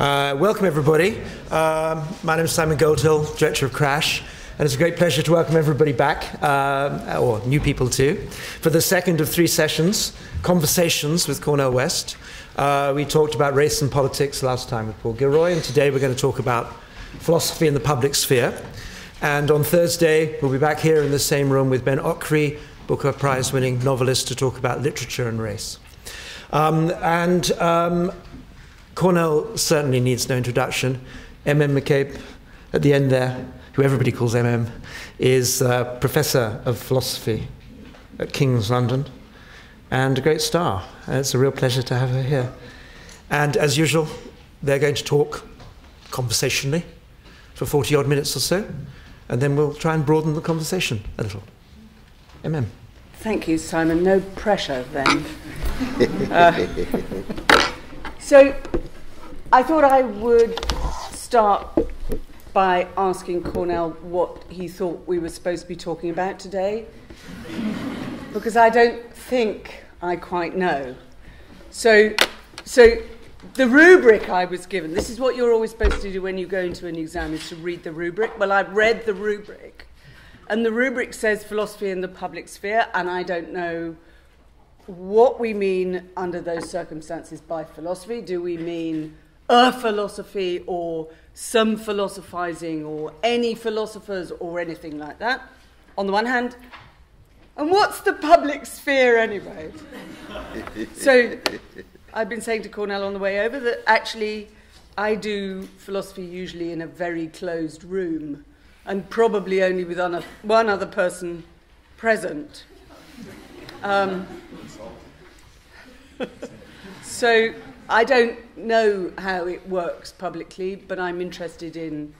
Welcome, everybody. My name is Simon Goldhill, Director of CRASSH, and it's a great pleasure to welcome everybody back, or new people too, for the second of 3 sessions, Conversations with Cornel West. We talked about race and politics last time with Paul Gilroy, and today we're going to talk about philosophy in the public sphere. And on Thursday, we'll be back here in the same room with Ben Okri, Booker Prize-winning novelist, to talk about literature and race. Cornel certainly needs no introduction. McCabe, at the end there, who everybody calls is Professor of Philosophy at King's London, and a great star. And it's a real pleasure to have her here. And as usual, they're going to talk conversationally for 40-odd minutes or so, and then we'll try and broaden the conversation a little. Thank you, Simon. No pressure, then. So I thought I would start by asking Cornel what he thought we were supposed to be talking about today, because I don't think I quite know. So the rubric I was given, this is what you're always supposed to do when you go into an exam, is to read the rubric. Well, I've read the rubric, and the rubric says philosophy in the public sphere, and I don't know what we mean under those circumstances by philosophy. Do we mean a philosophy, or some philosophizing, or any philosophers, or anything like that, on the one hand? And what's the public sphere anyway? So I've been saying to Cornel on the way over that actually I do philosophy usually in a very closed room, and probably only with one other person present. So I don't know how it works publicly, but I'm interested in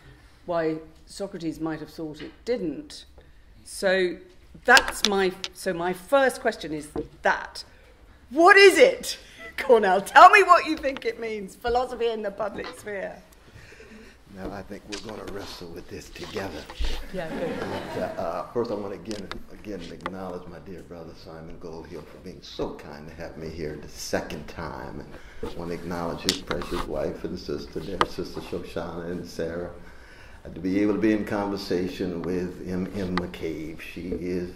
why Socrates might have thought it didn't. So my first question is that. What is it, Cornel? Tell me what you think it means, philosophy in the public sphere. Now, I think we're going to wrestle with this together. Yeah, good. First, I want to again acknowledge my dear brother Simon Goldhill for being so kind to have me here the second time. And I want to acknowledge his precious wife and sister there, Sister Shoshana and Sarah. To be able to be in conversation with McCabe. She is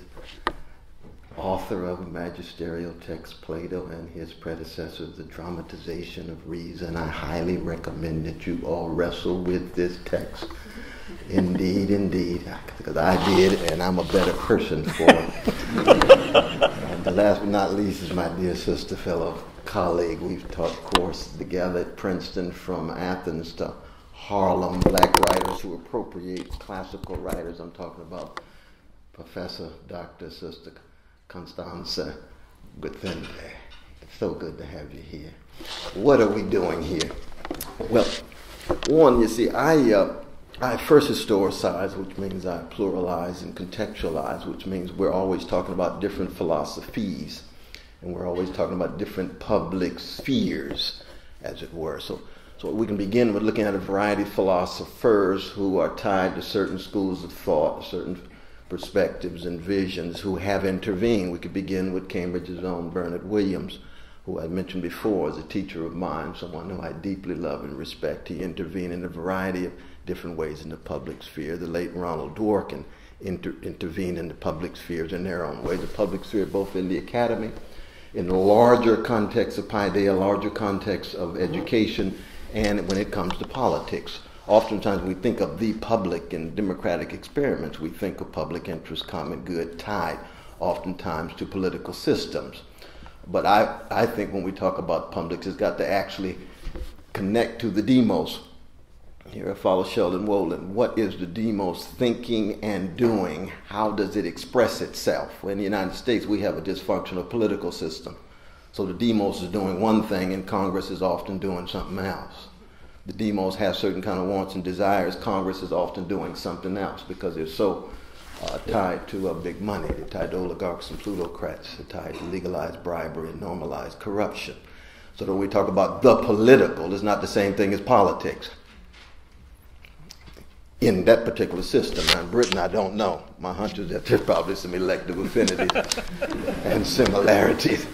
author of a magisterial text, Plato and his predecessor, The Dramatization of Reason. I highly recommend that you all wrestle with this text. Indeed, because I did, and I'm a better person for it. And the last but not least is my dear sister, fellow colleague. We've taught courses together at Princeton, from Athens to Harlem, black writers who appropriate classical writers. I'm talking about Professor, Dr. Sister Constanza Guthende. It's so good to have you here. What are we doing here? Well, one, you see, I first historicize, which means I pluralize, and contextualize, which means we're always talking about different philosophies, and we're always talking about different public spheres, as it were. So we can begin with looking at a variety of philosophers who are tied to certain schools of thought, certain perspectives and visions, who have intervened. We could begin with Cambridge's own Bernard Williams, who I mentioned before as a teacher of mine, someone who I deeply love and respect. He intervened in a variety of different ways in the public sphere. The late Ronald Dworkin intervened in the public spheres in their own way. The public sphere, both in the academy, in the larger context of paideia, larger context of education, and when it comes to politics. Oftentimes we think of the public and democratic experiments. We think of public interest, common good, tied oftentimes to political systems. But I think when we talk about publics, it's got to actually connect to the demos. Here I follow Sheldon Wolin. What is the demos thinking and doing? How does it express itself? In the United States, we have a dysfunctional political system. So the demos is doing one thing, and Congress is often doing something else. The demos have certain kind of wants and desires. Congress is often doing something else because they're so tied to big money. They're tied to oligarchs and plutocrats. They're tied to legalized bribery and normalized corruption. So when we talk about the political, it's not the same thing as politics. in that particular system. Now in Britain, I don't know. My hunch is that there's probably some elective affinities and similarities,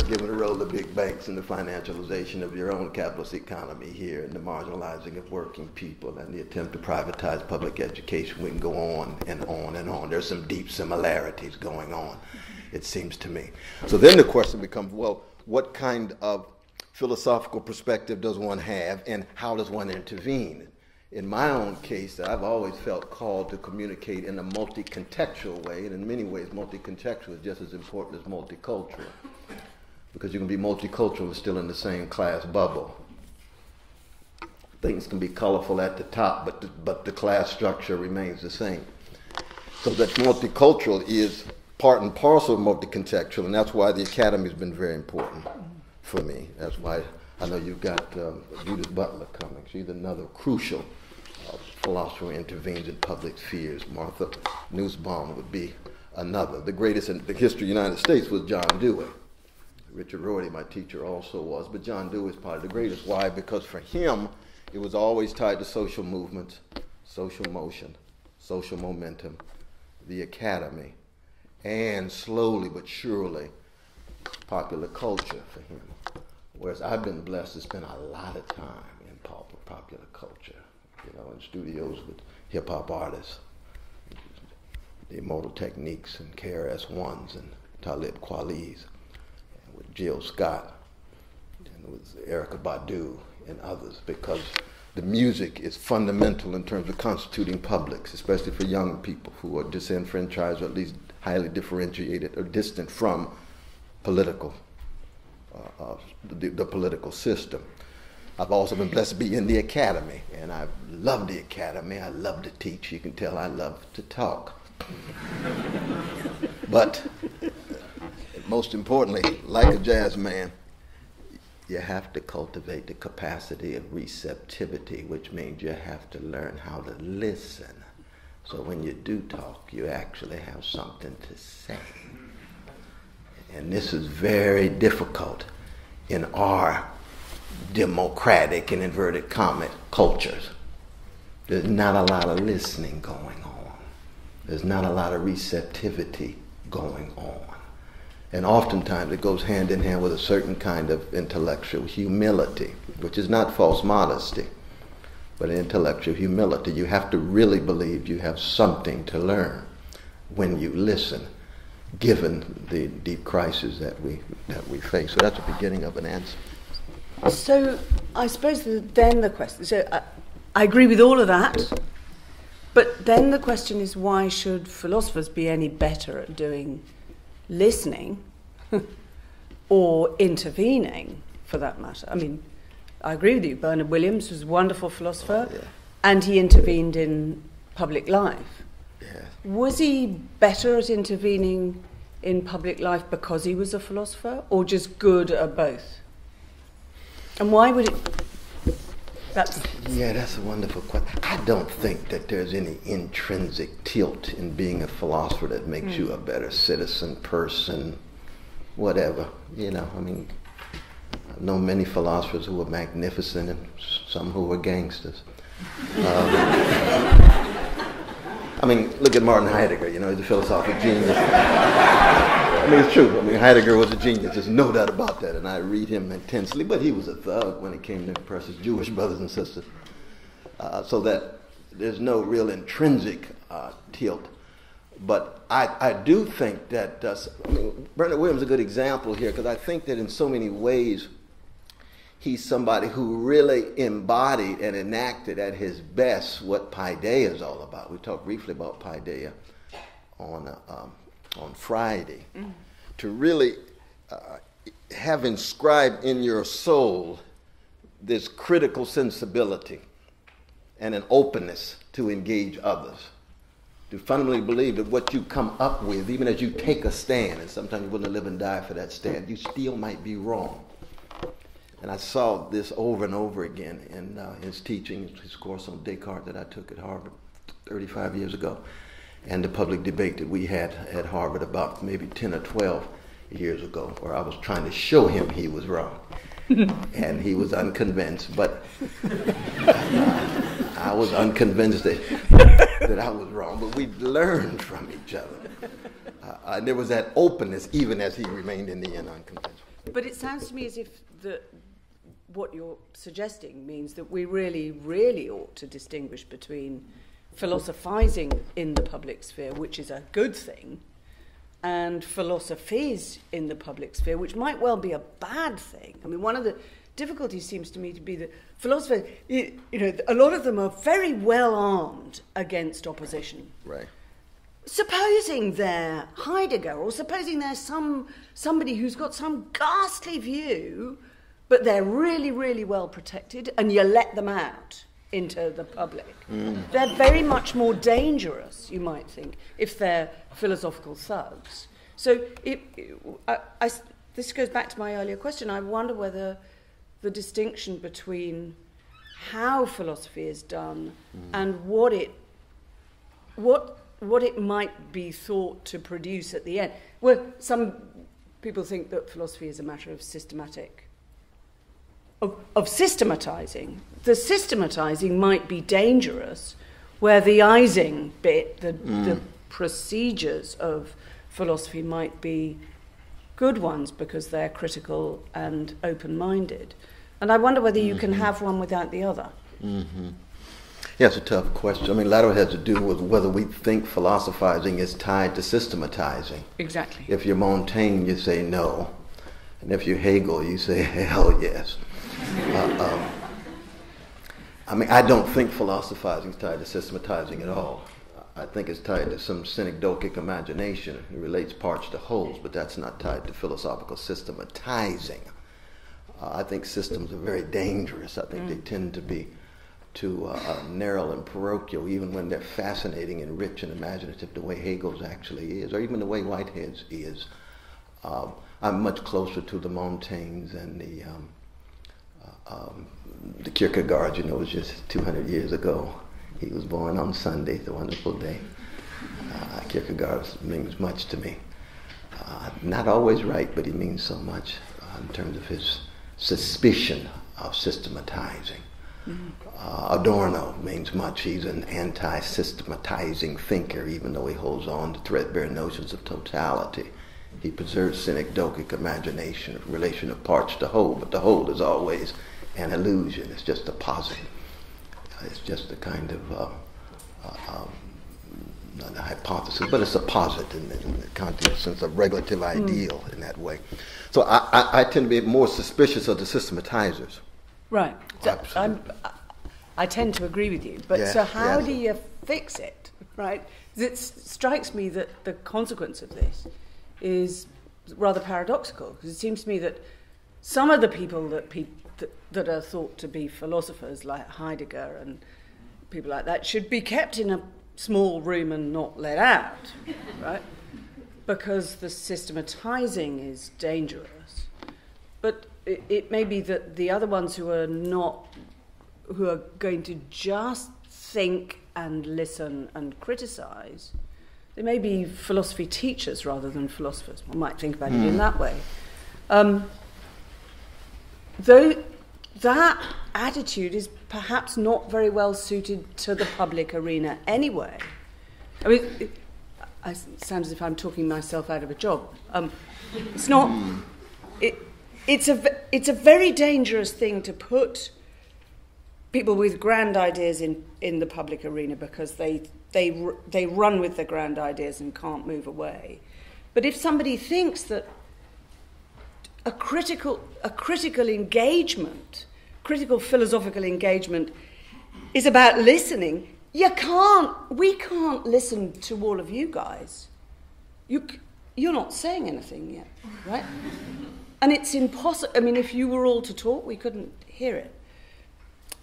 given the role of big banks in the financialization of your own capitalist economy here, and the marginalizing of working people, and the attempt to privatize public education. We can go on and on and on. There's some deep similarities going on, it seems to me. So then the question becomes, well, what kind of philosophical perspective does one have, and how does one intervene? In my own case, I've always felt called to communicate in a multi-contextual way, and in many ways, multi-contextual is just as important as multicultural, because you can be multicultural and still in the same class bubble. Things can be colorful at the top, but the class structure remains the same. So that multicultural is part and parcel of multi-contextual, and that's why the academy has been very important for me. That's why I know you've got Judith Butler coming. She's another crucial philosopher who intervenes in public spheres. Martha Nussbaum would be another. The greatest in the history of the United States was John Dewey. Richard Rorty, my teacher, also was, but John Dewey is probably the greatest. Why? Because for him, it was always tied to social movements, social motion, social momentum, the academy, and slowly but surely, popular culture for him. Whereas I've been blessed to spend a lot of time in popular culture, in studios with hip-hop artists, the Immortal Techniques and KRS-Ones and Talib Kweli's, and with Jill Scott, and with Erykah Badu and others, because the music is fundamental in terms of constituting publics, especially for young people who are disenfranchised or at least highly differentiated or distant from political the political system. I've also been blessed to be in the academy, and I love the academy. I love to teach. You can tell I love to talk. But most importantly, like a jazz man, you have to cultivate the capacity of receptivity, which means you have to learn how to listen. So when you do talk, you actually have something to say. And this is very difficult in our democratic and inverted comma cultures. There's not a lot of listening going on. There's not a lot of receptivity going on. And oftentimes it goes hand in hand with a certain kind of intellectual humility, which is not false modesty, but an intellectual humility. You have to really believe you have something to learn when you listen, given the deep crisis that we face. So that's the beginning of an answer. So I suppose then the question, so I agree with all of that, but then the question is, why should philosophers be any better at doing listening or intervening, for that matter? I mean, I agree with you. Bernard Williams was a wonderful philosopher, and he intervened in public life. Yeah. Was he better at intervening in public life because he was a philosopher, or just good at both? And why would it... That's a wonderful question. I don't think that there's any intrinsic tilt in being a philosopher that makes you a better citizen, person, whatever. I've known many philosophers who were magnificent and some who were gangsters. Look at Martin Heidegger, he's a philosophical genius. It's true. Heidegger was a genius. There's no doubt about that, and I read him intensely, but he was a thug when it came to impress his Jewish brothers and sisters. So that there's no real intrinsic tilt. But I do think that, Bernard Williams is a good example here, because I think that in so many ways, he's somebody who really embodied and enacted at his best what paideia is all about. We talked briefly about paideia on Friday. To really have inscribed in your soul this critical sensibility and an openness to engage others. To fundamentally believe that what you come up with, even as you take a stand, and sometimes you're willing to live and die for that stand, you still might be wrong. And I saw this over and over again in his teaching, his course on Descartes that I took at Harvard 35 years ago, and the public debate that we had at Harvard about maybe 10 or 12 years ago, where I was trying to show him he was wrong. And he was unconvinced, but I was unconvinced that I was wrong, but we learned from each other. And there was that openness, even as he remained in the end unconventional. But it sounds to me as if what you're suggesting means that we really, really ought to distinguish between philosophizing in the public sphere, which is a good thing, and philosophies in the public sphere, which might well be a bad thing. I mean, one of the difficulties seems to me to be that philosophers, a lot of them are very well armed against opposition. Right. Supposing they're Heidegger, or supposing they're somebody who's got some ghastly view, but they're really, really well protected, and you let them out into the public. They're very much more dangerous, you might think, if they're philosophical thugs. So this goes back to my earlier question. I wonder whether the distinction between how philosophy is done and what it might be thought to produce at the end. Well, some people think that philosophy is a matter of systematizing. The systematizing might be dangerous, where the Ising bit, the procedures of philosophy might be good ones because they're critical and open-minded. And I wonder whether you can have one without the other. Mm-hmm. Yeah, it's a tough question. I mean, a lot of it has to do with whether we think philosophizing is tied to systematizing. Exactly. If you're Montaigne, you say no. And if you're Hegel, you say hell yes. I mean, I don't think philosophizing is tied to systematizing at all. I think it's tied to some synecdochic imagination. It relates parts to wholes, but that's not tied to philosophical systematizing. I think systems are very dangerous. I think they tend to be too narrow and parochial, even when they're fascinating and rich and imaginative, the way Hegel's actually is, or even the way Whitehead's is. I'm much closer to the Montaignes and the Kierkegaard. It was just 200 years ago. He was born on Sunday, the wonderful day. Kierkegaard means much to me. Not always right, but he means so much in terms of his suspicion of systematizing. Adorno means much. He's an anti-systematizing thinker, even though he holds on to threadbare notions of totality. He preserves synecdochic imagination, relation of parts to whole, but the whole is always an illusion. It's just a posit. It's just a kind of, not a hypothesis, but it's a posit in the context sense of regulative ideal in that way. So I tend to be more suspicious of the systematizers. Right. So Absolutely. I tend to agree with you. But so how do you fix it, right? It strikes me that the consequence of this is rather paradoxical, because it seems to me that some of the people that are thought to be philosophers, like Heidegger and people like that, should be kept in a small room and not let out, right? Because the systematizing is dangerous. But it may be that the other ones who are going to just think and listen and criticize, they may be philosophy teachers rather than philosophers. One might think about it in that way. Though that attitude is perhaps not very well suited to the public arena anyway. I mean, it sounds as if I'm talking myself out of a job. It's not. It's a very dangerous thing to put people with grand ideas in the public arena, because they run with their grand ideas and can't move away. But if somebody thinks that a critical engagement, critical philosophical engagement, is about listening, we can't listen to all of you guys. You're not saying anything yet, right? And it's impossible. I mean, if you were all to talk, we couldn't hear it.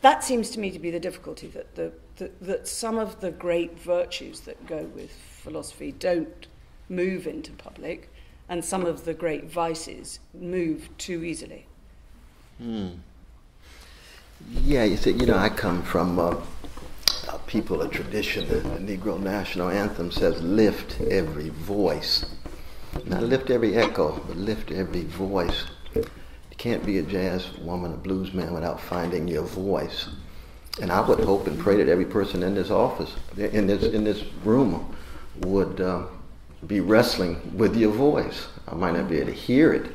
That seems to me to be the difficulty, that some of the great virtues that go with philosophy don't move into public, and some of the great vices move too easily. Yeah, you see, I come from a people, a tradition. The Negro National Anthem says, lift every voice. Not lift every echo, but lift every voice. You can't be a jazz woman, a blues man, without finding your voice. And I would hope and pray that every person in this office, in this room, would be wrestling with your voice. I might not be able to hear it,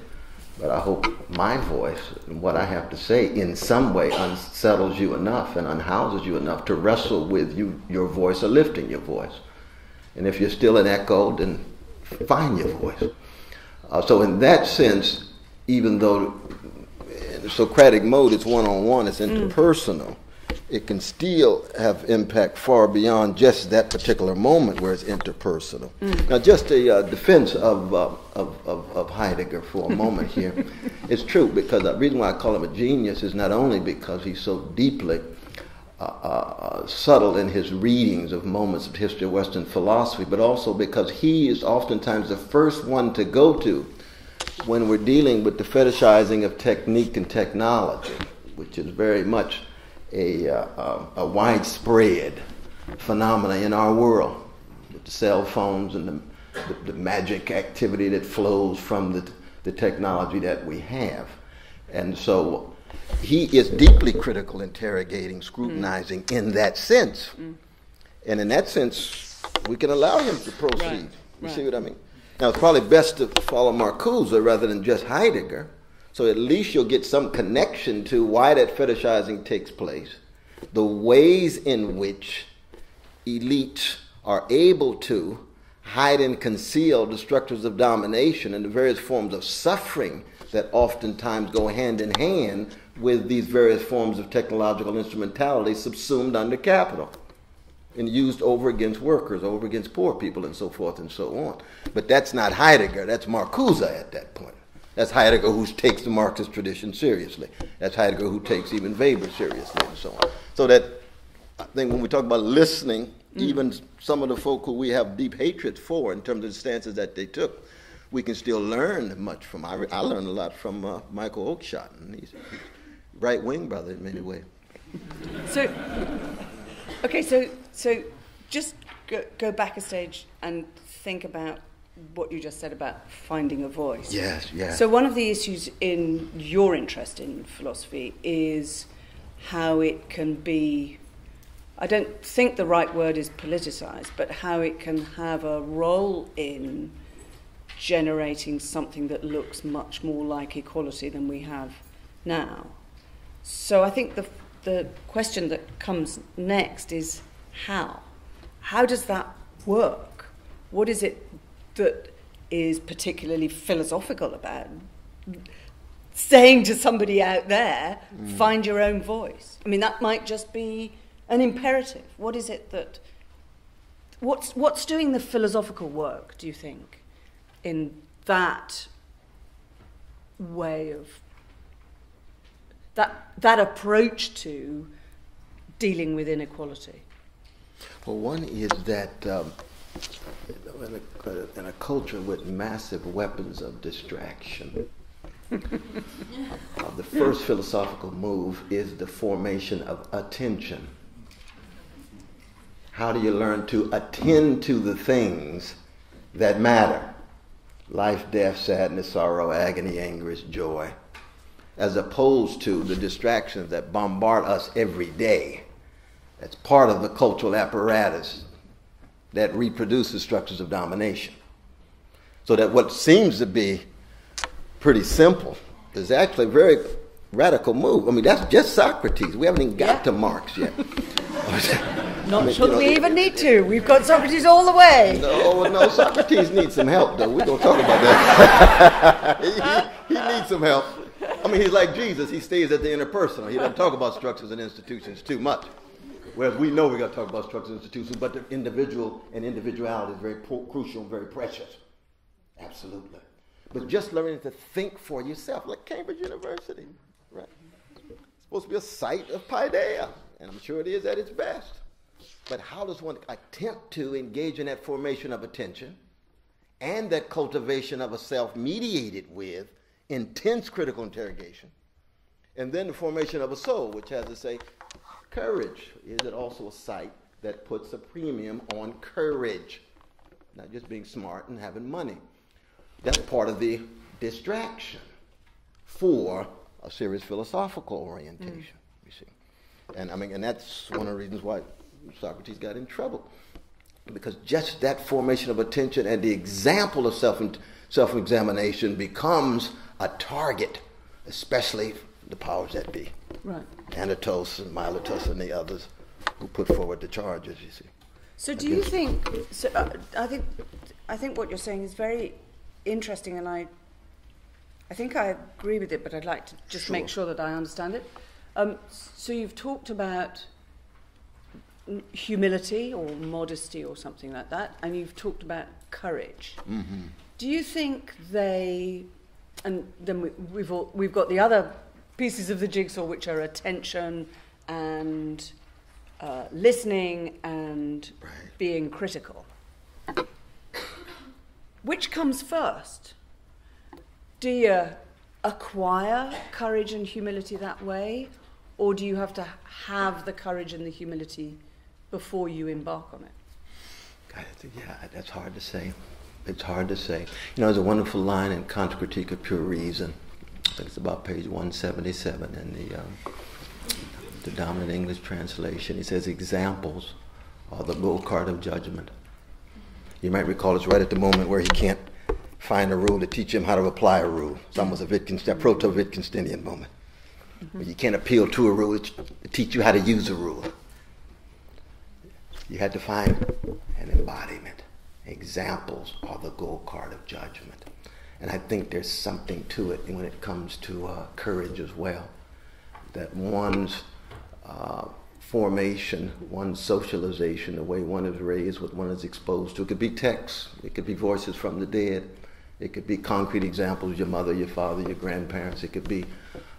but I hope my voice and what I have to say in some way unsettles you enough and unhouses you enough to wrestle with your voice or lifting your voice. And if you're still an echo, then find your voice. So in that sense, even though in the Socratic mode it's one-on-one, it's interpersonal, it can still have impact far beyond just that particular moment where it's interpersonal. Now, just a defense of Heidegger for a moment here. It's true, because the reason why I call him a genius is not only because he's so deeply subtle in his readings of moments of history of Western philosophy, but also because he is oftentimes the first one to go to when we're dealing with the fetishizing of technique and technology, which is very much a widespread phenomena in our world, with the cell phones and the magic activity that flows from the technology that we have. And so he is deeply critical, interrogating, scrutinizing in that sense. And in that sense, we can allow him to proceed. You see what I mean? Now, it's probably best to follow Marcuse rather than just Heidegger. So at least you'll get some connection to why that fetishizing takes place, the ways in which elites are able to hide and conceal the structures of domination and the various forms of suffering that oftentimes go hand in hand with these various forms of technological instrumentality subsumed under capital and used over against workers, over against poor people, and so forth and so on. But that's not Heidegger, that's Marcuse at that point. That's Heidegger who takes the Marxist tradition seriously. That's Heidegger who takes even Weber seriously, and so on. So that, I think when we talk about listening, even some of the folk who we have deep hatred for in terms of the stances that they took, we can still learn much from. I learned a lot from Michael Oakeshott, and he's a right-wing brother in many ways. So, okay, so just go back a stage and think about what you just said about finding a voice. Yes, yes. So one of the issues in your interest in philosophy is how it can be, I don't think the right word is politicized, but how it can have a role in generating something that looks much more like equality than we have now. So I think the question that comes next is how? How does that work? What is it that is particularly philosophical about saying to somebody out there, find your own voice? I mean, that might just be an imperative. What is it that... What's doing the philosophical work, do you think, in that way of... that approach to dealing with inequality? Well, one is that in a culture with massive weapons of distraction, the first philosophical move is the formation of attention. How do you learn to attend to the things that matter? Life, death, sadness, sorrow, agony, anguish, joy, as opposed to the distractions that bombard us every day. That's part of the cultural apparatus that reproduces structures of domination. So that what seems to be pretty simple is actually a very radical move. I mean, that's just Socrates. We haven't even got to Marx yet. Not sure we even need to. We've got Socrates all the way. No, Socrates needs some help, though. We're going to talk about that. he needs some help. I mean, he's like Jesus. He stays at the interpersonal. He doesn't talk about structures and institutions too much. Whereas we know we've got to talk about structures and institutions, but the individual and individuality is very crucial and very precious. Absolutely. But just learning to think for yourself, like Cambridge University, right? It's supposed to be a site of paideia, and I'm sure it is at its best. But how does one attempt to engage in that formation of attention and that cultivation of a self mediated with intense critical interrogation, and then the formation of a soul, which has to say, courage. Is it also a site that puts a premium on courage? Not just being smart and having money. That's part of the distraction for a serious philosophical orientation, you see. And I mean, and that's one of the reasons why Socrates got in trouble. Because just that formation of attention and the example of self-examination becomes a target, especially the powers that be. Right. Anatos and Miletus and the others who put forward the charges, you see. So do you think, I think what you're saying is very interesting, and I think I agree with it, but I'd like to just make sure that I understand it. So you've talked about humility or modesty or something like that, and you've talked about courage. Mm-hmm. Do you think they, and then we've got the other pieces of the jigsaw, which are attention and listening and being critical. Which comes first? Do you acquire courage and humility that way, or do you have to have the courage and the humility before you embark on it? Yeah, that's hard to say. It's hard to say. You know, there's a wonderful line in Kant's Critique of Pure Reason. I think it's about page 177 in the dominant English translation. He says, examples are the go-kart of judgment. You might recall it's right at the moment where he can't find a rule to teach him how to apply a rule. It's almost a proto-Wittgensteinian moment. Mm-hmm. You can't appeal to a rule to teach you how to use a rule. You had to find an embodiment. Examples are the go-kart of judgment. And I think there's something to it when it comes to courage as well. That one's formation, one's socialization, the way one is raised, what one is exposed to. It could be texts, it could be voices from the dead, it could be concrete examples, your mother, your father, your grandparents. It could be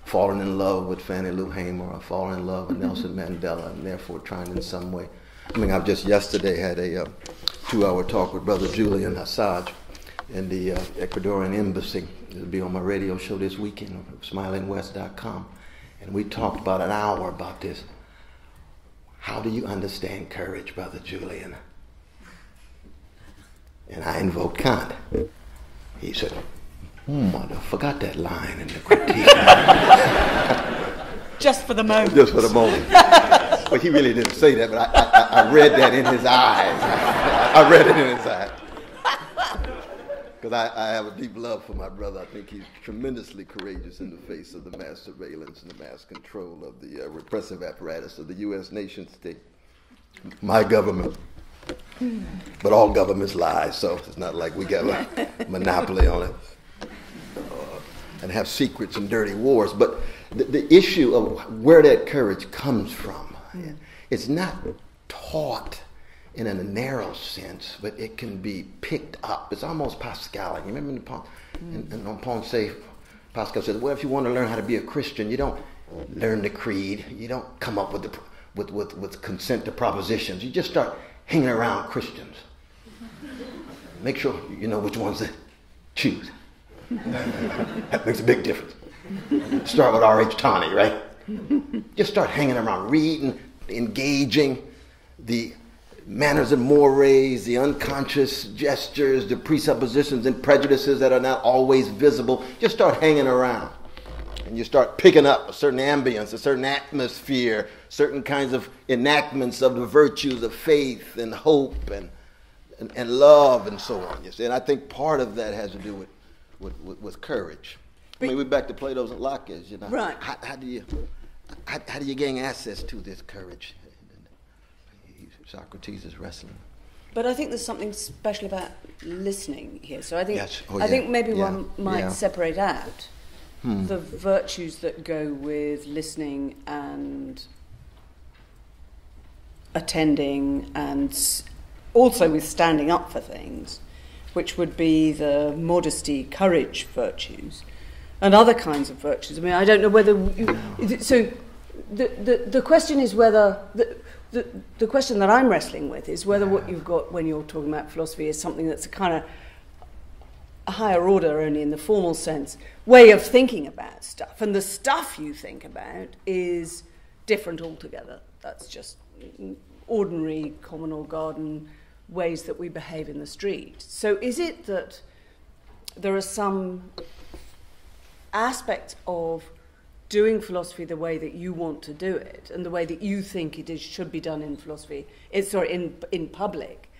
falling in love with Fannie Lou Hamer or falling in love with Nelson Mandela and therefore trying in some way. I mean, I've just yesterday had a 2-hour talk with Brother Julian Assange in the Ecuadorian embassy. It'll be on my radio show this weekend on SmilingWest.com. And we talked about an hour about this. How do you understand courage, Brother Julian? And I invoked Kant. He said, I forgot that line in the critique. Just for the moment. Just for the moment. Well, he really didn't say that, but I read that in his eyes. I read it in his eyes. Because I have a deep love for my brother. I think he's tremendously courageous in the face of the mass surveillance and the mass control of the repressive apparatus of the U.S. nation state. My government. But all governments lie, so it's not like we got a monopoly on it. And have secrets and dirty wars. But the issue of where that courage comes from, it's not taught in a narrow sense, but it can be picked up. It's almost Pascalian. You remember in on Ponce, Pascal said, well, if you want to learn how to be a Christian, you don't learn the creed. You don't come up with consent to propositions. You just start hanging around Christians. Make sure you know which ones to choose. That makes a big difference. Start with R.H. Tawney, right? Just start hanging around, reading, engaging the manners and mores, the unconscious gestures, the presuppositions and prejudices that are not always visible. Just start hanging around. And you start picking up a certain ambience, a certain atmosphere, certain kinds of enactments of the virtues of faith and hope and love and so on. You see? And I think part of that has to do with courage. I mean, we're back to Plato's and Locke's, you know. Right. How do you gain access to this courage? Socrates is wrestling. But I think there's something special about listening here. So I think yes. I think maybe one might separate out the virtues that go with listening and attending, and also with standing up for things, which would be the modesty, courage virtues, and other kinds of virtues. I mean, I don't know whether so. The question is whether the question that I'm wrestling with is whether what you've got when you're talking about philosophy is something that's a kind of a higher order, only in the formal sense, way of thinking about stuff, and the stuff you think about is different altogether. That's just ordinary common or garden ways that we behave in the street. So is it that there are some aspects of doing philosophy the way that you want to do it and the way that you think should be done in philosophy, in public,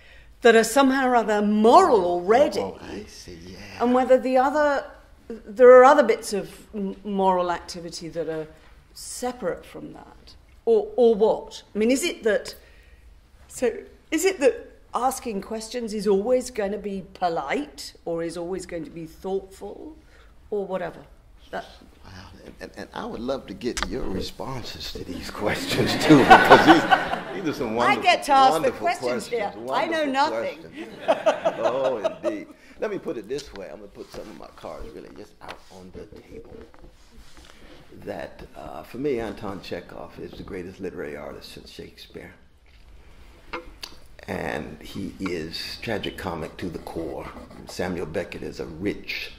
that are somehow or other moral already. Oh, I see, yeah. And whether there are other bits of moral activity that are separate from that, or what? I mean, is it that asking questions is always going to be polite, or is always going to be thoughtful, or whatever? Wow. And I would love to get your responses to these questions too, because these are some wonderful, I get to ask the questions here. I know nothing. Oh, indeed. Let me put it this way. I'm going to put some of my cards really just out on the table. That, for me, Anton Chekhov is the greatest literary artist since Shakespeare. And he is tragicomic to the core. Samuel Beckett is a rich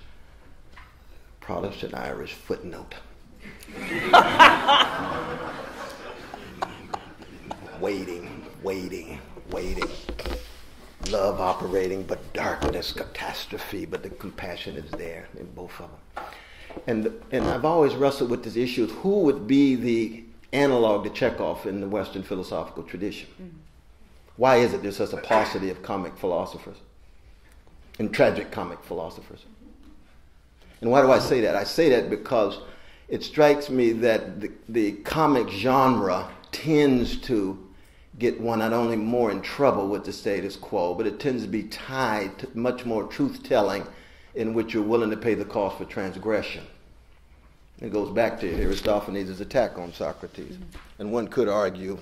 Protestant Irish footnote. waiting. Love operating, but darkness, catastrophe, but the compassion is there in both of them. And I've always wrestled with this issue of who would be the analog to Chekhov in the Western philosophical tradition. Mm-hmm. Why is it there's such a paucity of comic philosophers and tragic comic philosophers? And why do I say that? I say that because it strikes me that the comic genre tends to get one not only more in trouble with the status quo, but it tends to be tied to much more truth-telling in which you're willing to pay the cost for transgression. It goes back to Aristophanes' attack on Socrates. Mm-hmm. And one could argue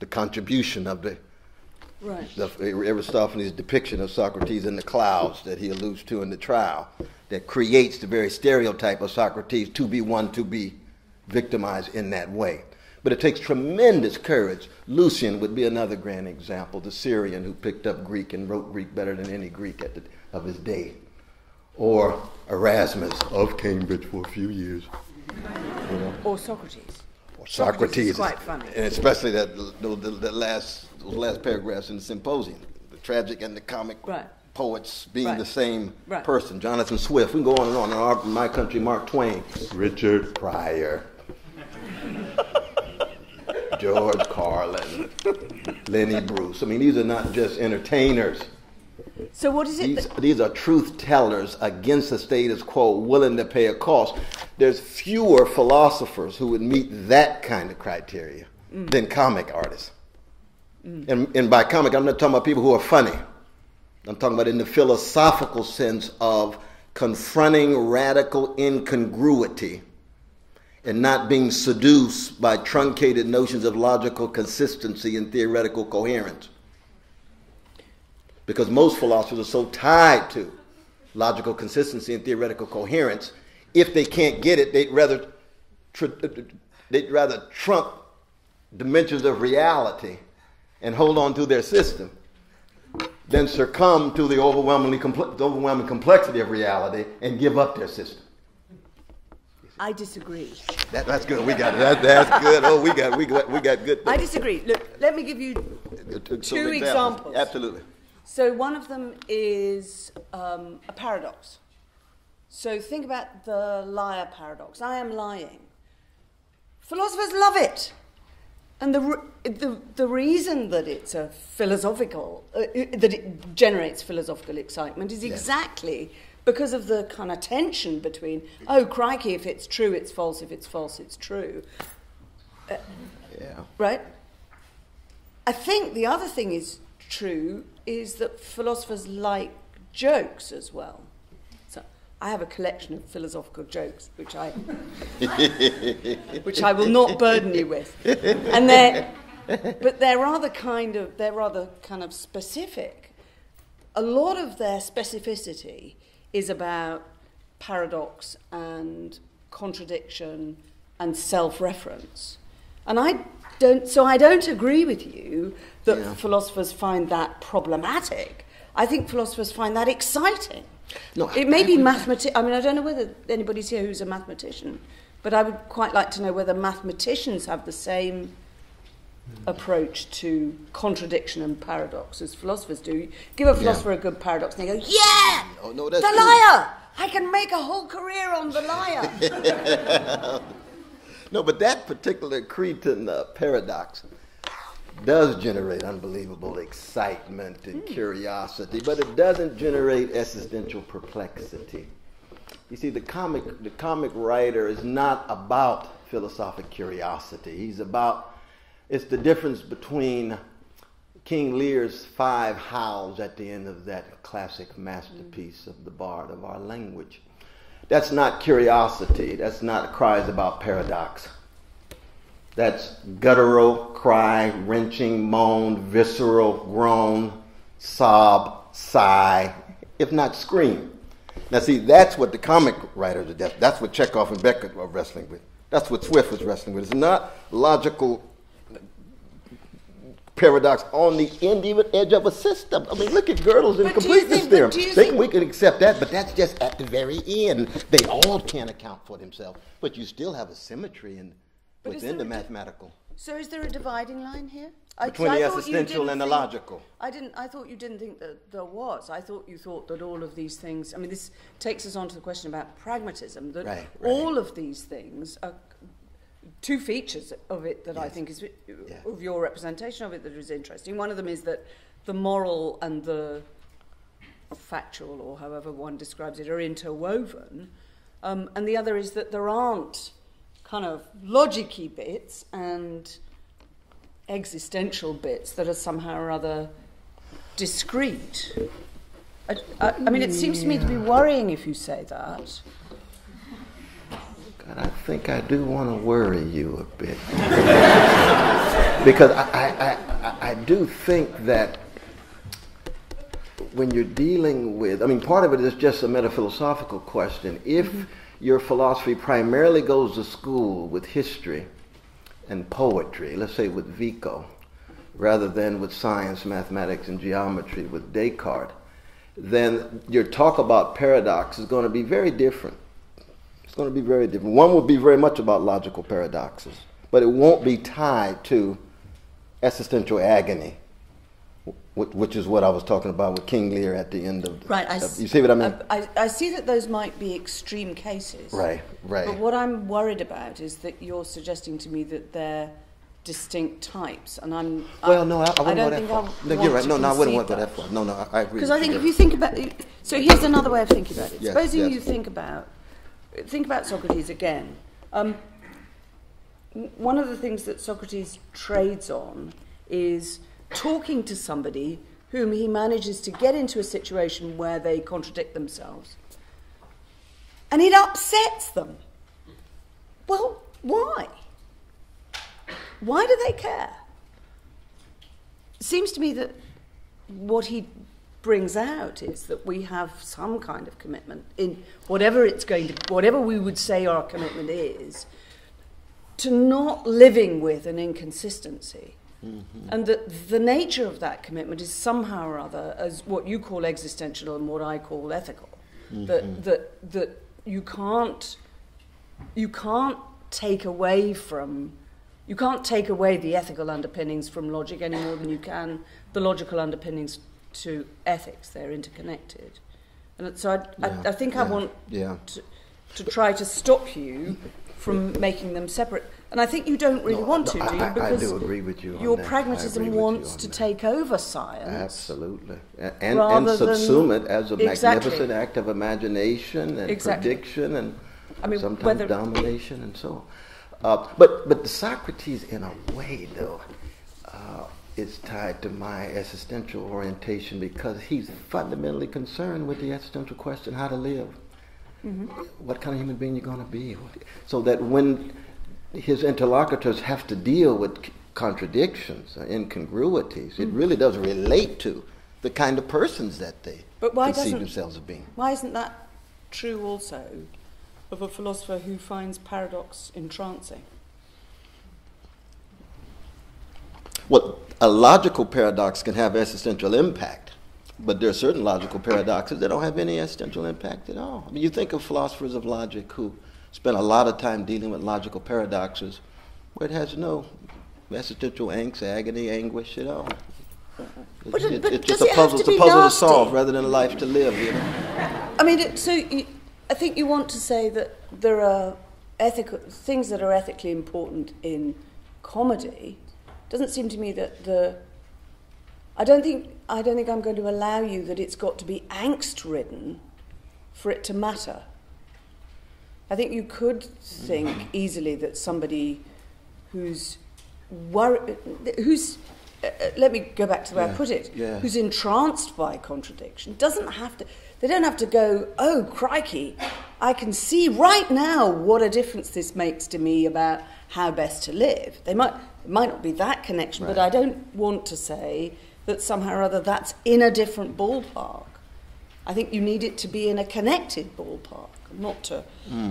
the contribution of Aristophanes' depiction of Socrates in the clouds that he alludes to in the trial, that creates the very stereotype of Socrates to be one to be victimized in that way. But it takes tremendous courage. Lucian would be another grand example, the Syrian who picked up Greek and wrote Greek better than any Greek of his day. Or Erasmus of Cambridge for a few years. You know? Or Socrates. Or Socrates. Is quite funny. And especially those last paragraphs in the Symposium, the tragic and the comic poets being the same person. Jonathan Swift, we can go on and on. In my country, Mark Twain. Richard Pryor. George Carlin. Lenny Bruce. I mean, these are not just entertainers. So what is it? These are truth tellers against the status quo, willing to pay a cost. There's fewer philosophers who would meet that kind of criteria than comic artists. And by comic, I'm not talking about people who are funny. I'm talking about in the philosophical sense of confronting radical incongruity and not being seduced by truncated notions of logical consistency and theoretical coherence. Because most philosophers are so tied to logical consistency and theoretical coherence, if they can't get it, they'd rather trump dimensions of reality and hold on to their system than succumb to the overwhelming complexity of reality and give up their system. I disagree. That's good. We got it. That's good. Oh, we got good things. I disagree. Look, let me give you two examples. Absolutely. So one of them is a paradox. So think about the liar paradox. I am lying. Philosophers love it. And the reason that it's a philosophical, that it generates philosophical excitement is exactly because of the kind of tension between, oh, crikey, if it's true, it's false. If it's false, it's true. Right? I think the other thing is true is that philosophers like jokes as well. So I have a collection of philosophical jokes, which I will not burden you with. And they're rather kind of specific. A lot of their specificity is about paradox and contradiction and self-reference. And I don't agree with you that philosophers find that problematic. I think philosophers find that exciting. No, it may be mathematicians. I mean, I don't know whether anybody's here who's a mathematician, but I would quite like to know whether mathematicians have the same approach to contradiction and paradox as philosophers do. Give a philosopher a good paradox and they go, yeah, the liar! I can make a whole career on the liar. No, but that particular Cretan paradox does generate unbelievable excitement and curiosity, but it doesn't generate existential perplexity. You see, the comic writer is not about philosophic curiosity. It's the difference between King Lear's 5 howls at the end of that classic masterpiece of the bard of our language. That's not curiosity. That's not cries about paradox. That's guttural, cry, wrenching, moan, visceral, groan, sob, sigh, if not scream. Now see, that's what the comic writers are. That's what Chekhov and Beckett are wrestling with. That's what Swift was wrestling with. It's not logical paradox on the even edge of a system. I mean, look at Gödel's incompleteness theorem. We can accept that, but that's just at the very end. They all can't account for themselves, but you still have a symmetry within the mathematical. So is there a dividing line here? Between the existential and the logical. I thought you didn't think that there was. I thought you thought that all of these things, I mean, this takes us on to the question about pragmatism, that all of these things are two features of it that I think is, of your representation of it, that is interesting. One of them is that the moral and the factual, or however one describes it, are interwoven. And the other is that there aren't kind of logic-y bits and existential bits that are somehow or other discrete. I mean, it seems to me to be worrying if you say that. God, I think I do want to worry you a bit. Because I do think that when you're dealing with, I mean, part of it is just a metaphilosophical question. If your philosophy primarily goes to school with history and poetry, let's say with Vico, rather than with science, mathematics, and geometry with Descartes, then your talk about paradox is going to be very different. It's going to be very different. One will be very much about logical paradoxes, but it won't be tied to existential agony, which is what I was talking about with King Lear at the end of the... Right. You see what I mean? I see that those might be extreme cases. Right. But what I'm worried about is that you're suggesting to me that they're distinct types, and I wouldn't go that far. No, you're right. No, I wouldn't want to go that far. No, I agree. Because I think if you think about it, so here's another way of thinking about it. Yes, Supposing you think about Socrates again. One of the things that Socrates trades on is talking to somebody whom he manages to get into a situation where they contradict themselves. And it upsets them. Well, why? Why do they care? It seems to me that what he brings out is that we have some kind of commitment in whatever we would say our commitment is, to not living with an inconsistency. Mm-hmm. And that the nature of that commitment is somehow or other, as what you call existential and what I call ethical. Mm-hmm. That you can't take away the ethical underpinnings from logic any more than you can the logical underpinnings to ethics. They're interconnected. And so I think I want to try to stop you from making them separate. And I think you don't really want to, do you? Because I do agree with you on your that. pragmatism wants to take over science. Absolutely. And subsume it as a magnificent act of imagination and prediction and sometimes domination and so on. But the Socrates, in a way, though, is tied to my existential orientation because he's fundamentally concerned with the existential question, how to live. Mm-hmm. What kind of human being you're going to be. So that when his interlocutors have to deal with contradictions, incongruities, it really does relate to the kind of persons that they conceive themselves as being. Why isn't that true also of a philosopher who finds paradox entrancing? Well, a logical paradox can have existential impact, but there are certain logical paradoxes that don't have any existential impact at all. I mean, you think of philosophers of logic who spend a lot of time dealing with logical paradoxes where it has no existential angst, agony, anguish at all. It's just a puzzle to solve rather than a life to live. You know? I mean, I think you want to say that there are things that are ethically important in comedy, doesn't seem to me that I don't think I'm going to allow you that it's got to be angst-ridden for it to matter. I think you could think easily that somebody who's let me go back to the way I put it, who's entranced by contradiction, they don't have to go, oh, crikey, I can see right now what a difference this makes to me about how best to live. It might not be that connection, but I don't want to say that somehow or other that's in a different ballpark. I think you need it to be in a connected ballpark, not to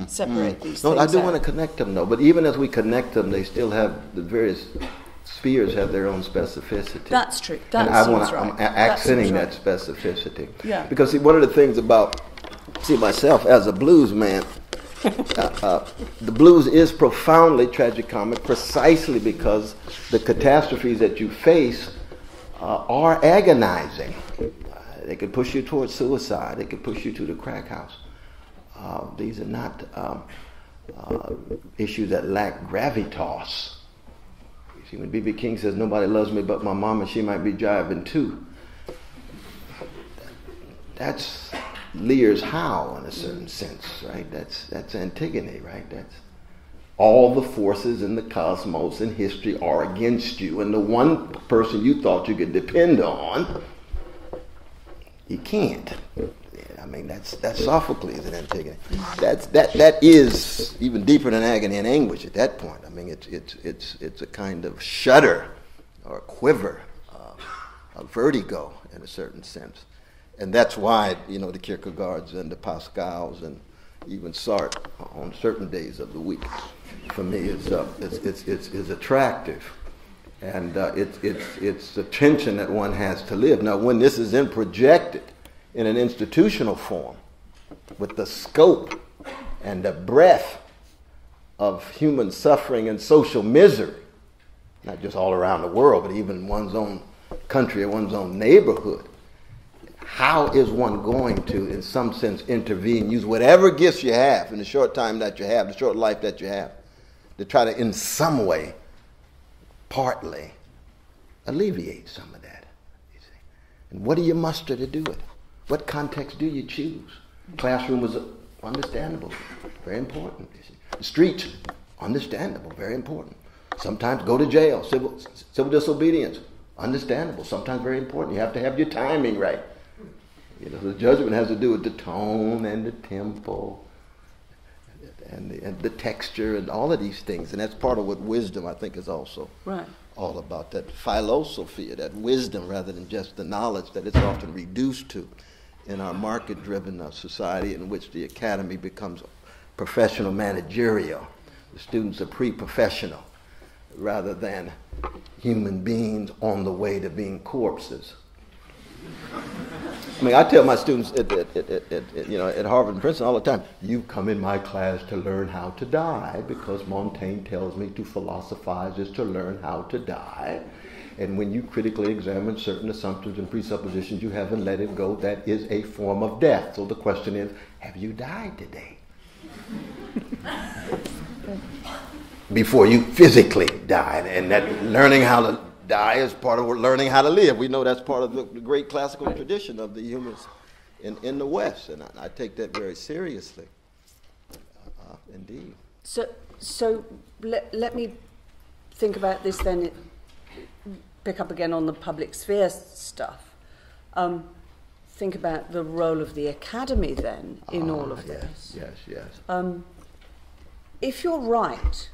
separate these things No, I do out. want to connect them, though. But even as we connect them, they still have the various spheres have their own specificity. That's true. I'm accenting that specificity. Yeah. Because see, one of the things about myself as a blues man, the blues is profoundly tragicomic precisely because the catastrophes that you face are agonizing. They could push you towards suicide. They could push you to the crack house. These are not issues that lack gravitas. You see, when B.B. King says, nobody loves me but my mama, she might be jiving too. That's Lear's How in a certain sense, right? That's Antigone, right? That's all the forces in the cosmos and history are against you, and the one person you thought you could depend on, you can't. I mean, that's Sophocles in Antigone. That is even deeper than agony and anguish at that point. I mean, it's a kind of shudder or a quiver, a vertigo in a certain sense, and that's why the Kierkegaards and the Pascals and even Sartre on certain days of the week, for me, is attractive, and it's the tension that one has to live. Now, when this is then projected in an institutional form, with the scope and the breadth of human suffering and social misery, not just all around the world, but even in one's own country or one's own neighborhood, how is one going to, in some sense, intervene, use whatever gifts you have in the short time that you have, the short life that you have, to try to, in some way, partly alleviate some of that, you see? And what do you muster to do it? What context do you choose? Classroom was understandable, very important. The streets, understandable, very important. Sometimes go to jail, civil disobedience, understandable, sometimes very important. You have to have your timing right. The judgment has to do with the tone and the tempo and the texture and all of these things. And that's part of what wisdom, I think, is also all about, that philosophy, that wisdom rather than just the knowledge that it's often reduced to in our market-driven society in which the academy becomes professional managerial. The students are pre-professional rather than human beings on the way to being corpses. I mean, I tell my students at Harvard and Princeton all the time, you come in my class to learn how to die, because Montaigne tells me to philosophize is to learn how to die. And when you critically examine certain assumptions and presuppositions you haven't let it go, that is a form of death. So the question is, have you died today? Before you physically died. And that learning how to die is part of learning how to live. We know that's part of the great classical tradition of the humans in the West, and I take that very seriously. Indeed. So let me think about this then. Pick up again on the public sphere stuff. Think about the role of the academy then in all of this. Yes. If you're right,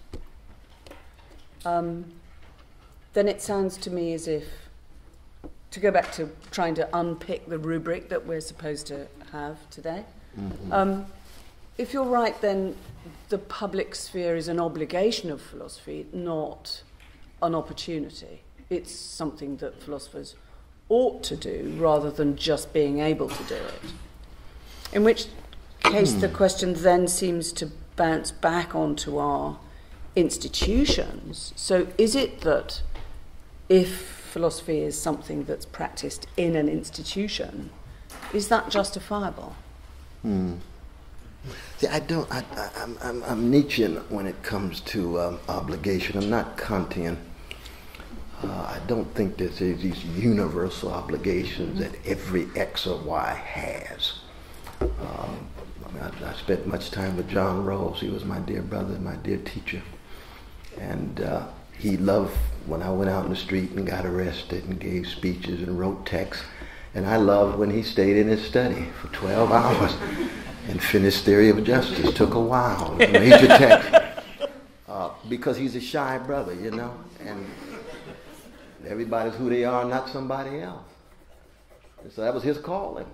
then it sounds to me as if, to go back to trying to unpick the rubric that we're supposed to have today, if you're right, then the public sphere is an obligation of philosophy, not an opportunity. It's something that philosophers ought to do rather than just being able to do it. In which case the question then seems to bounce back onto our institutions. So is it that if philosophy is something that's practiced in an institution, is that justifiable? See, I'm Nietzschean when it comes to obligation. I'm not Kantian. I don't think there's these universal obligations that every X or Y has. I spent much time with John Rawls. He was my dear brother, my dear teacher. And he loved when I went out in the street and got arrested and gave speeches and wrote texts. And I loved when he stayed in his study for 12 hours and finished Theory of Justice. Took a while. It was a major text. Because he's a shy brother, you know. And everybody's who they are, not somebody else. And so that was his calling.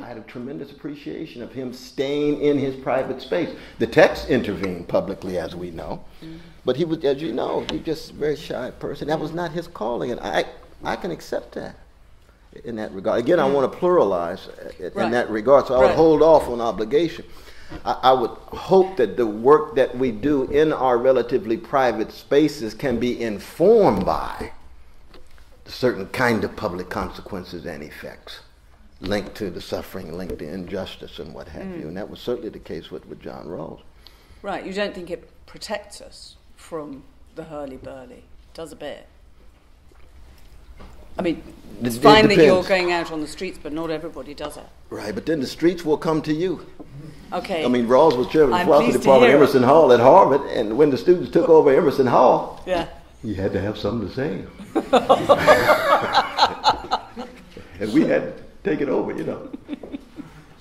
I had a tremendous appreciation of him staying in his private space. The text intervened publicly, as we know. But he was, as you know, he's just a very shy person. That was not his calling, and I can accept that in that regard. Again, I want to pluralize in that regard, so I would hold off on obligation. I would hope that the work that we do in our relatively private spaces can be informed by certain kind of public consequences and effects linked to the suffering, linked to injustice and what have you. And that was certainly the case with John Rawls. Right, you don't think it protects us from the hurly-burly? Does a bit. I mean, it's fine that you're going out on the streets, but not everybody does it. Right, but then the streets will come to you. Okay. I mean, Rawls was chairman of the philosophy department at Emerson Hall at Harvard, and when the students took over Emerson Hall, he had to have something to say. And we had to take it over, you know.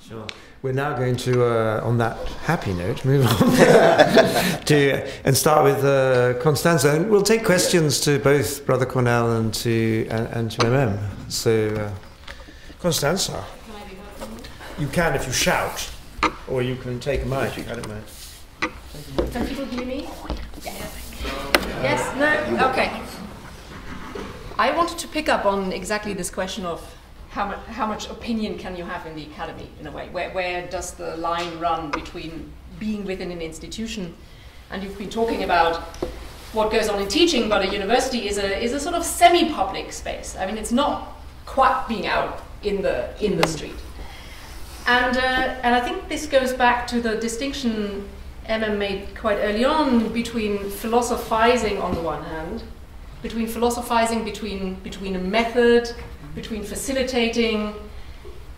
Sure. We're now going to, on that happy note, move on and start with Constanza. And we'll take questions to both Brother Cornel and to MM. So, Constanza. Can I be heard? You can if you shout, or you can take a mic. I don't mind. Can people hear me? Yes? No? Okay. I wanted to pick up on exactly this question of how much opinion can you have in the academy, in a way? Where does the line run between being within an institution? And you've been talking about what goes on in teaching, but a university is a sort of semi-public space. I mean, it's not quite being out in the street. And I think this goes back to the distinction MM made quite early on between philosophizing on the one hand, between philosophizing between a method, between facilitating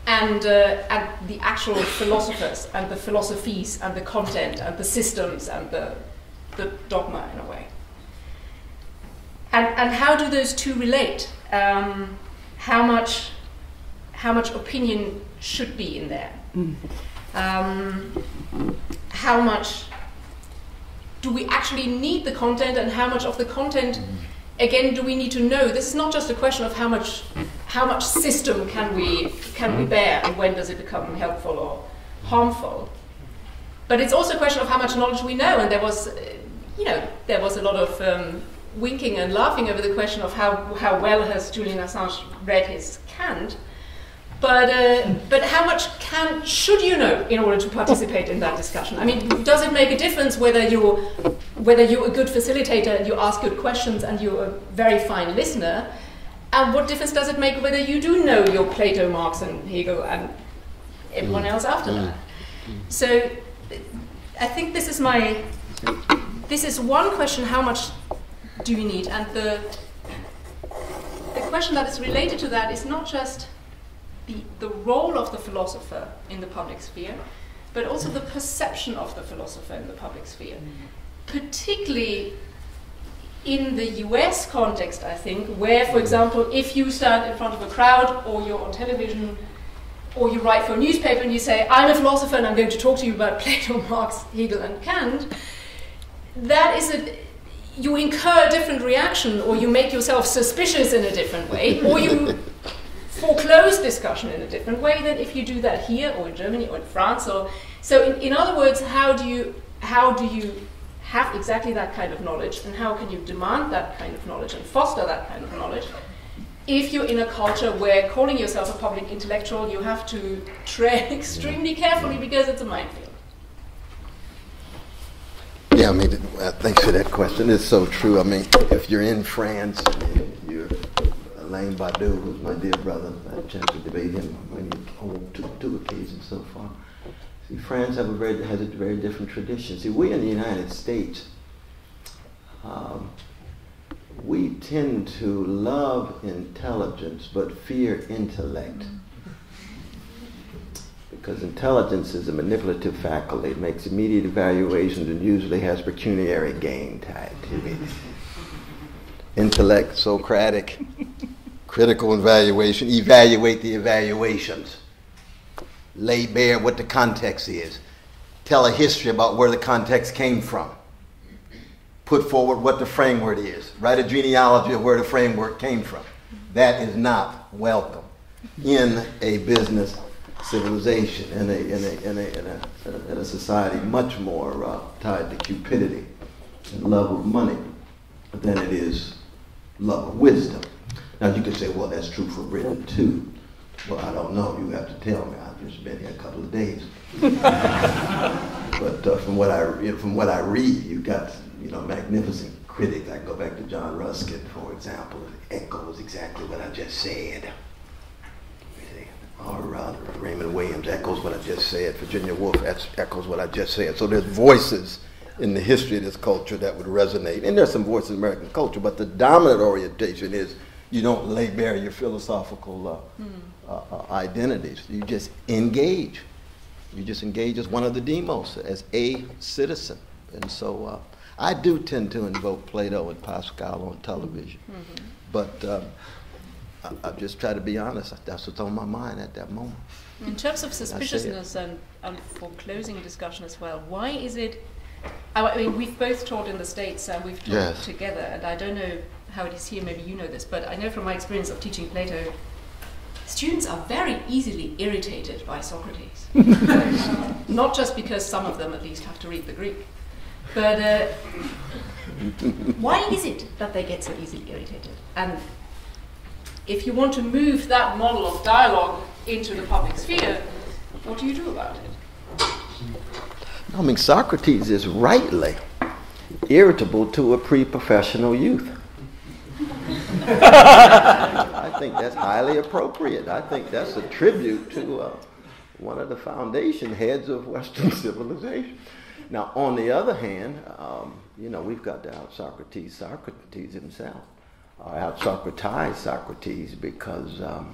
and the actual philosophers and the philosophies and the content and the systems and the dogma in a way. And how do those two relate? How much opinion should be in there? How much do we actually need the content, and how much of the content, again, do we need to know? This is not just a question of how much system can we bear, and when does it become helpful or harmful. But it's also a question of how much knowledge we know, and there was a lot of winking and laughing over the question of how well has Julian Assange read his Kant. But how much should you know in order to participate in that discussion? I mean, does it make a difference whether you're a good facilitator and you ask good questions and you're a very fine listener? And what difference does it make whether you do know your Plato, Marx, and Hegel and everyone else after that? So I think this is one question: how much do you need? And the question that is related to that is not just the role of the philosopher in the public sphere, but also the perception of the philosopher in the public sphere. Particularly in the US context, I think, where, for example, if you stand in front of a crowd, or you're on television, or you write for a newspaper and you say, I'm a philosopher and I'm going to talk to you about Plato, Marx, Hegel, and Kant, that is you incur a different reaction, or you make yourself suspicious in a different way, or you foreclose discussion in a different way than if you do that here or in Germany or in France. So in other words, how do you have exactly that kind of knowledge, and how can you demand that kind of knowledge and foster that kind of knowledge if you're in a culture where calling yourself a public intellectual you have to tread extremely carefully because it's a minefield? Yeah, I mean, thanks for that question. It's so true. I mean, if you're in France, you're Alain Badiou, who's my dear brother. I had a chance to debate him on two occasions so far. See, France has a very different tradition. See, we in the United States, we tend to love intelligence but fear intellect. Because intelligence is a manipulative faculty. It makes immediate evaluations and usually has pecuniary gain tied to it. Intellect, Socratic, critical evaluation, evaluate the evaluations. Lay bare what the context is. Tell a history about where the context came from. Put forward what the framework is. Write a genealogy of where the framework came from. That is not welcome in a business civilization, in a society much more tied to cupidity and love of money than it is love of wisdom. Now you could say, well, that's true for Britain too. Well, I don't know. You have to tell me. I've just been here a couple of days. But from what I read, you've got magnificent critics. I can go back to John Ruskin, for example. It echoes exactly what I just said. Or Raymond Williams echoes what I just said. Virginia Woolf echoes what I just said. So there's voices in the history of this culture that would resonate. And there's some voices in American culture, but the dominant orientation is you don't lay bare your philosophical identities. You just engage. You just engage as one of the demos, as a citizen. And so I do tend to invoke Plato and Pascal on television. Mm-hmm. But I just try to be honest. That's what's on my mind at that moment. In terms of suspiciousness and for closing a discussion as well, why is it, I mean, we've both taught in the States and we've taught together, and I don't know how it is here, maybe you know this, but I know from my experience of teaching Plato, students are very easily irritated by Socrates. Not just because some of them at least have to read the Greek, but why is it that they get so easily irritated? And if you want to move that model of dialogue into the public sphere, what do you do about it? I mean, Socrates is rightly irritable to a pre-professional youth. I think that's highly appropriate. I think that's a tribute to one of the foundation heads of Western civilization. Now, on the other hand, we've got to out-Socrates himself. Out-Socratize Socrates because I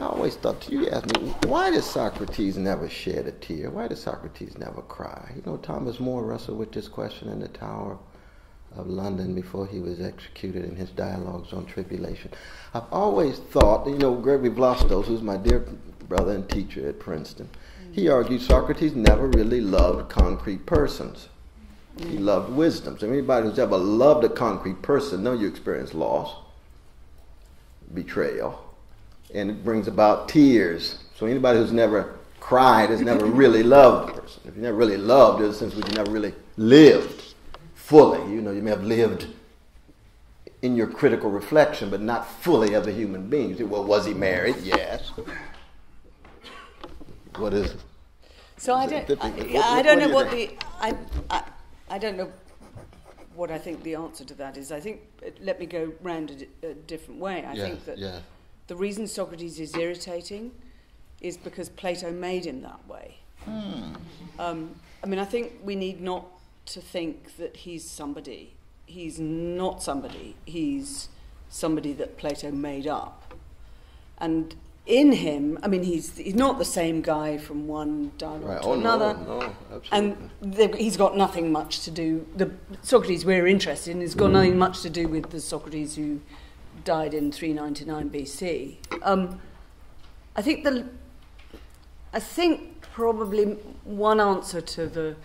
always thought, you asked me, why does Socrates never shed a tear? Why does Socrates never cry? Thomas More wrestled with this question in the Tower of London before he was executed in his dialogues on tribulation. I've always thought, Gregory Vlastos, who's my dear brother and teacher at Princeton, he argued Socrates never really loved concrete persons. He loved wisdom. So anybody who's ever loved a concrete person knows you experience loss, betrayal, and it brings about tears. So anybody who's never cried has never really loved a person. If you never really loved, there's a sense where you never really lived fully. You may have lived in your critical reflection, but not fully as a human being. You say, well, was he married? Yes. What is it? So I don't know what I think the answer to that is. I think, let me go round a different way. I think that the reason Socrates is irritating is because Plato made him that way. I think we need not to think that he's somebody. He's not somebody. He's somebody that Plato made up. And in him, he's not the same guy from one dialogue to another. No, absolutely. And he's got nothing much to do. The Socrates we're interested in has got nothing much to do with the Socrates who died in 399 BC. I think probably one answer to the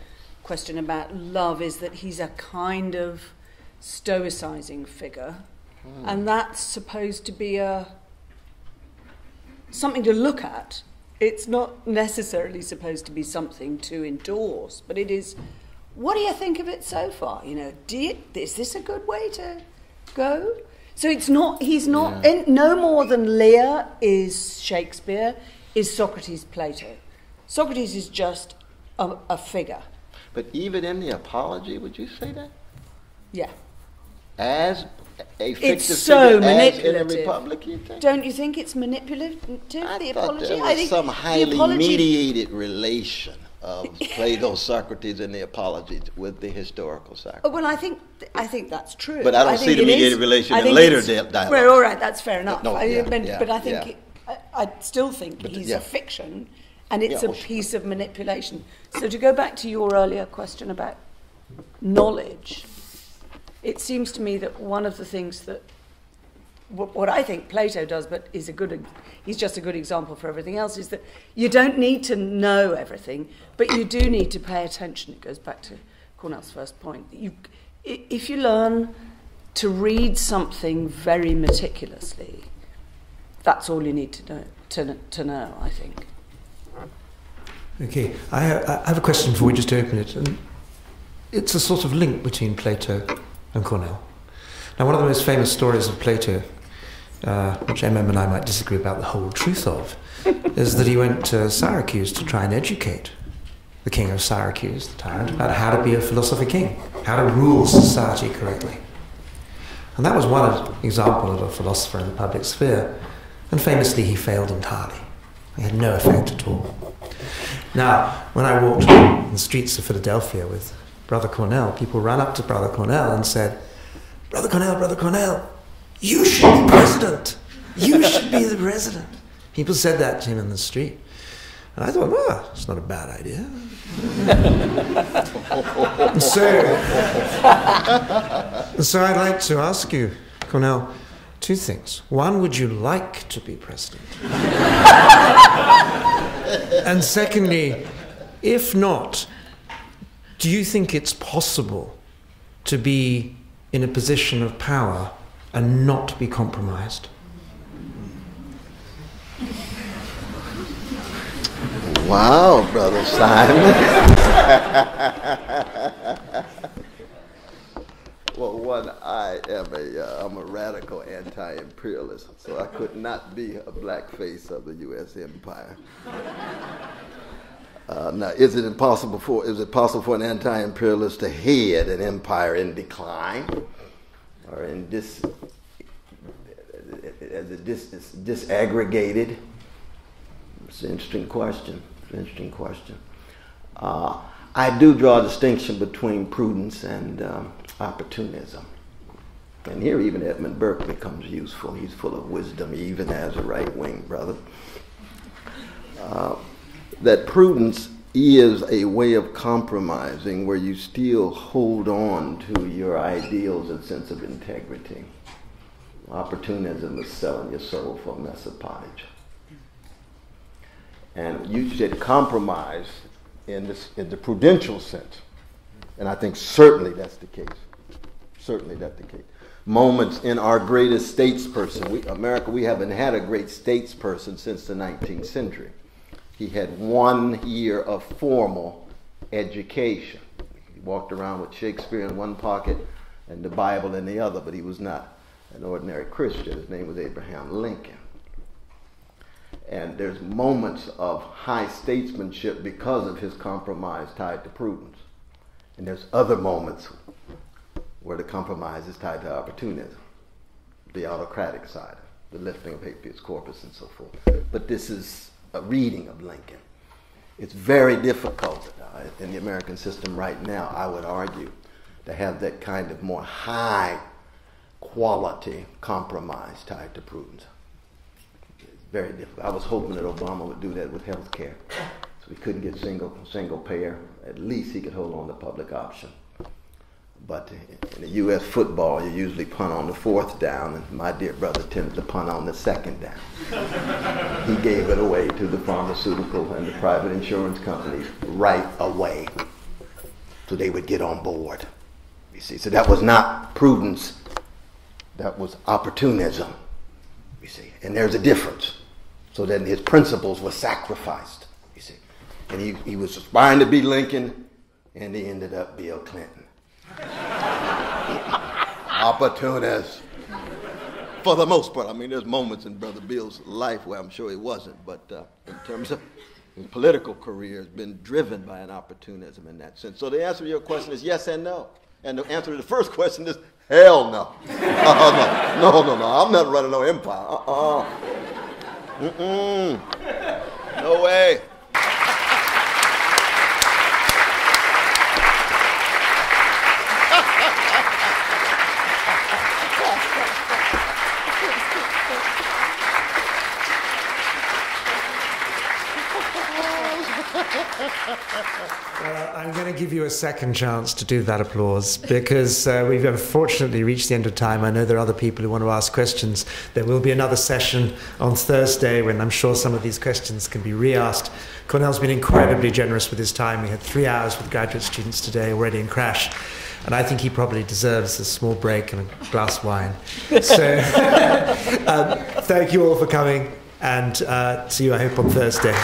question about love is that he's a kind of stoicizing figure, and that's supposed to be something to look at. It's not necessarily supposed to be something to endorse, but it is, what do you think of it so far? Is this a good way to go? So he's not, no more than Lear is Shakespeare, is Socrates Plato. Socrates is just a figure. But even in the Apology, would you say that? Yeah. As a fictive it's so figure as in a manipulative. republic, you think? Don't you think it's manipulative, the I apology? thought there I was think some the highly apology- mediated relation of Plato, Socrates, and the apology with the historical Socrates. Oh, well, I think that's true. But I don't see think the it mediated is. relation I in think later it's- dialogue. Well, all right, that's fair enough. No, But I think yeah. I still think But, he's yeah. a fiction, and it's Yeah, a well, piece of manipulation. So to go back to your earlier question about knowledge, it seems to me that one of the things that what I think Plato does, but he's just a good example for everything else, is that you don't need to know everything, but you do need to pay attention. It goes back to Cornel's first point. If you learn to read something very meticulously, that's all you need to know, I think. Okay, I have a question before we just open it. And it's a sort of link between Plato and Cornel. Now, one of the most famous stories of Plato, which MM and I might disagree about the whole truth of, is that he went to Syracuse to try and educate the king of Syracuse, the tyrant, about how to be a philosopher king, how to rule society correctly. And that was one example of a philosopher in the public sphere. And famously, he failed entirely. He had no effect at all. Now, when I walked in the streets of Philadelphia with Brother Cornel, people ran up to Brother Cornel and said, Brother Cornel, you should be president. You should be the president. People said that to him in the street. And I thought, well, it's not a bad idea. and so I'd like to ask you, Cornel, two things. One, would you like to be president? And secondly, if not, do you think it's possible to be in a position of power and not be compromised? Wow, Brother Simon. Well, one, I'm a radical anti-imperialist, so I could not be a blackface of the U.S. empire. Now, is it possible for an anti-imperialist to head an empire in decline, or disaggregated? It's an interesting question. I do draw a distinction between prudence and opportunism. And here even Edmund Burke becomes useful. He's full of wisdom, even as a right-wing brother. That prudence is a way of compromising where you still hold on to your ideals and sense of integrity. Opportunism is selling your soul for a mess of pottage. And you said compromise in the prudential sense. And I think certainly that's the case. Certainly that's the case. Moments in our greatest statesperson. America, we haven't had a great statesperson since the 19th century. He had 1 year of formal education. He walked around with Shakespeare in one pocket and the Bible in the other, but he was not an ordinary Christian. His name was Abraham Lincoln. And there's moments of high statesmanship because of his compromise tied to prudence. And there's other moments where the compromise is tied to opportunism, the autocratic side, the lifting of habeas corpus and so forth. But this is a reading of Lincoln. It's very difficult in the American system right now, I would argue, to have that kind of more high quality compromise tied to prudence. Very difficult. I was hoping that Obama would do that with health care. So we couldn't get single payer. At least he could hold on to public option. But in the U.S. football, you usually punt on the 4th down, and my dear brother tended to punt on the 2nd down. He gave it away to the pharmaceutical and the private insurance companies right away, so they would get on board. You see, so that was not prudence. That was opportunism. You see, and there's a difference. So then his principles were sacrificed, you see. And he was aspiring to be Lincoln, and he ended up Bill Clinton. Opportunist. For the most part. I mean, there's moments in Brother Bill's life where I'm sure he wasn't, but in terms of his political career, has been driven by an opportunism in that sense. So the answer to your question is yes and no. And the answer to the first question is Hell no. No. I'm not running no empire. No way. I'm going to give you a second chance to do that applause because we've unfortunately reached the end of time. I know there are other people who want to ask questions. There will be another session on Thursday when I'm sure some of these questions can be re-asked. Cornel's been incredibly generous with his time. We had 3 hours with graduate students today already in CRASH. And I think he probably deserves a small break and a glass of wine. So thank you all for coming and see you, I hope, on Thursday.